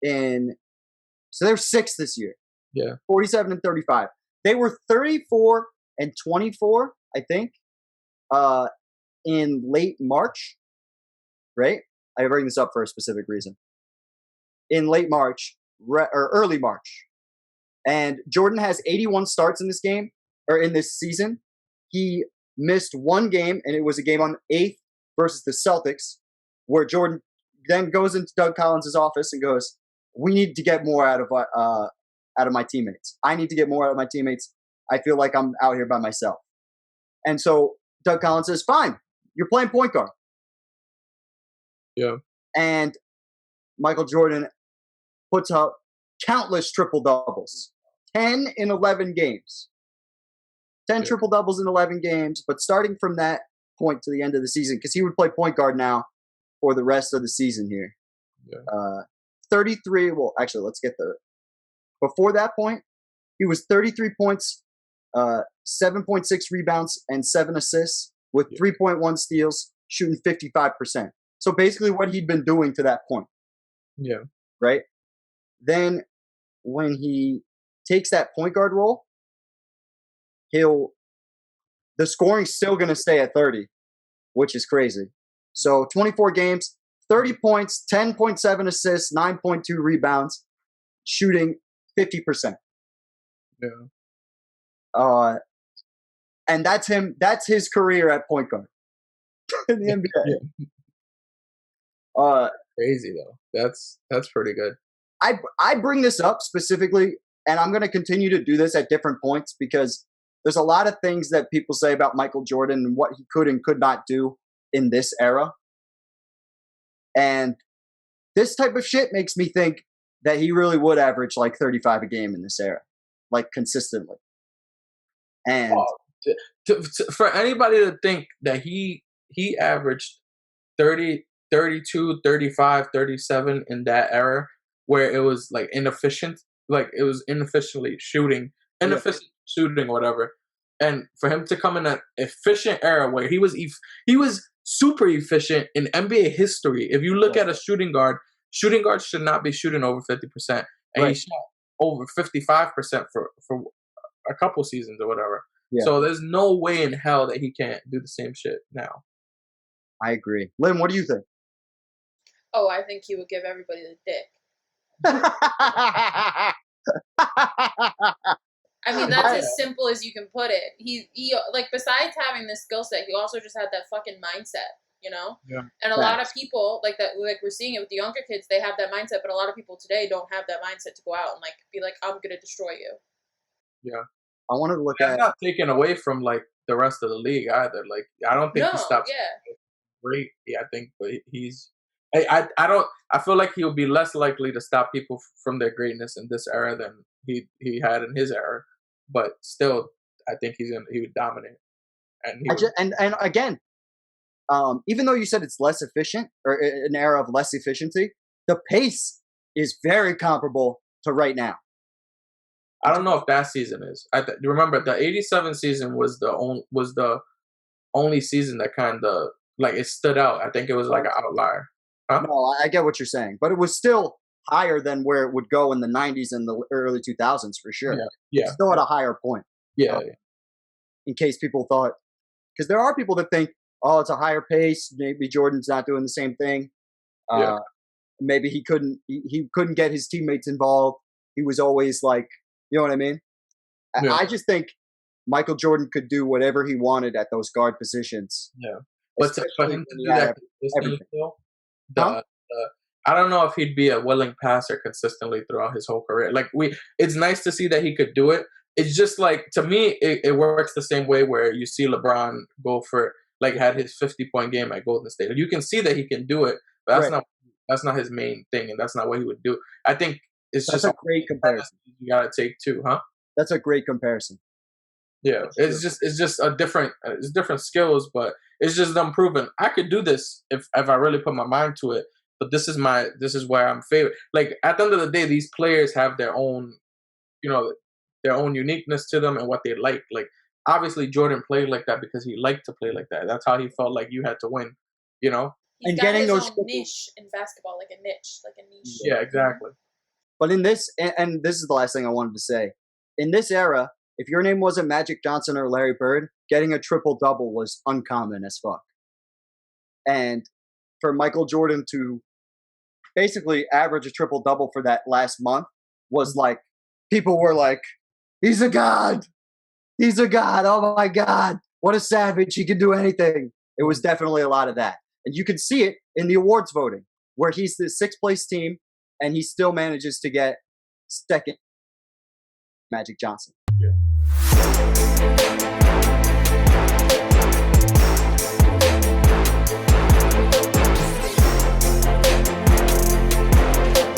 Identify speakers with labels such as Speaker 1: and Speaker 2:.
Speaker 1: So they're sixth this year.
Speaker 2: Yeah.
Speaker 1: 47 and 35. They were 34 and 24, I think, in late March, right? I bring this up for a specific reason. In late March, or early March. And Jordan has 81 starts in this game, or in this season. He missed one game, and it was a game on 8th versus the Celtics, where Jordan then goes into Doug Collins' office and goes, "We need to get more out of my teammates. I need to get more out of my teammates. I feel like I'm out here by myself." And so Doug Collins says, "Fine, you're playing point guard."
Speaker 2: Yeah.
Speaker 1: And Michael Jordan puts up countless triple doubles, 10 in 11 games. 10 triple doubles in 11 games, but starting from that point to the end of the season, because he would play point guard now for the rest of the season here.
Speaker 2: Yeah.
Speaker 1: 33, well, actually, let's get before that point, he was 33 points, 7.6 rebounds, and 7 assists with 3.1 steals, shooting 55%. So basically what he'd been doing to that point.
Speaker 2: Yeah.
Speaker 1: Right? Then when he takes that point guard role, the scoring's still going to stay at 30, which is crazy. So 24 games, 30 points, 10.7 assists, 9.2 rebounds, shooting 50%.
Speaker 2: Yeah.
Speaker 1: And that's him. That's his career at point guard in the NBA.
Speaker 2: Crazy though. That's pretty good.
Speaker 1: I bring this up specifically, and I'm going to continue to do this at different points because there's a lot of things that people say about Michael Jordan and what he could and could not do in this era. And this type of shit makes me think that he really would average like 35 a game in this era, like consistently. And
Speaker 2: for anybody to think that he averaged 30, 32, 35, 37 in that era where it was like inefficient, like it was inefficiently shooting, shooting or whatever. And for him to come in an efficient era where he was super efficient in NBA history. If you look at a shooting guard should not be shooting over 50%. And he shot over 55% for a couple seasons or whatever. Yeah. So there's no way in hell that he can't do the same shit now.
Speaker 1: I agree. Lynn, what do you think?
Speaker 3: Oh, I think he would give everybody the dick. I mean, that's as simple as you can put it. He like, besides having this skill set, he also just had that fucking mindset, you know?
Speaker 2: Yeah.
Speaker 3: And a lot of people, like that, like we're seeing it with the younger kids, they have that mindset, but a lot of people today don't have that mindset to go out and like be like, I'm gonna destroy you.
Speaker 2: Yeah.
Speaker 1: I wanted to look
Speaker 2: at not taken away from like the rest of the league either. Like I don't think he stops.
Speaker 3: Yeah.
Speaker 2: Great. Yeah, I think, but he's. I feel like he'll be less likely to stop people from their greatness in this era than he had in his era. But still, I think he would dominate. And
Speaker 1: and again, even though you said it's less efficient or an era of less efficiency, the pace is very comparable to right now.
Speaker 2: I don't know if that season is. Remember, the '87 season was the only season that kind of like it stood out. I think it was like an outlier. Huh?
Speaker 1: No, I get what you're saying, but it was still higher than where it would go in the '90s and the early 2000s for sure.
Speaker 2: Yeah.
Speaker 1: It's still at a higher point.
Speaker 2: Yeah.
Speaker 1: In case people thought, because there are people that think, oh, it's a higher pace. Maybe Jordan's not doing the same thing. Maybe he couldn't get his teammates involved. He was always like, you know what I mean? Yeah. I just think Michael Jordan could do whatever he wanted at those guard positions.
Speaker 2: Yeah. But for him to do that consistently, I don't know if he'd be a willing passer consistently throughout his whole career. Like it's nice to see that he could do it. It's just like, to me, it works the same way where you see LeBron go for, like, had his 50-point game at Golden State. You can see that he can do it, but that's not his main thing, and that's not what he would do. I think that's just
Speaker 1: a great comparison.
Speaker 2: You gotta take too, huh?
Speaker 1: That's a great comparison.
Speaker 2: Yeah, it's just a different, it's different skills, but it's just them proving I could do this if I really put my mind to it. But this is where I'm favorite. Like, at the end of the day, these players have their own, their own uniqueness to them and what they like. Like, obviously Jordan played like that because he liked to play like that. That's how he felt like you had to win,
Speaker 3: He's got his own niche in basketball, like a niche.
Speaker 2: Yeah, exactly.
Speaker 1: But in this, and this is the last thing I wanted to say. In this era, if your name wasn't Magic Johnson or Larry Bird, getting a triple-double was uncommon as fuck. And for Michael Jordan to basically average a triple-double for that last month was like, people were like, he's a god. He's a god. Oh my God. What a savage. He can do anything. It was definitely a lot of that. And you can see it in the awards voting, where he's the 6th place team and he still manages to get second Magic Johnson.
Speaker 2: Yeah.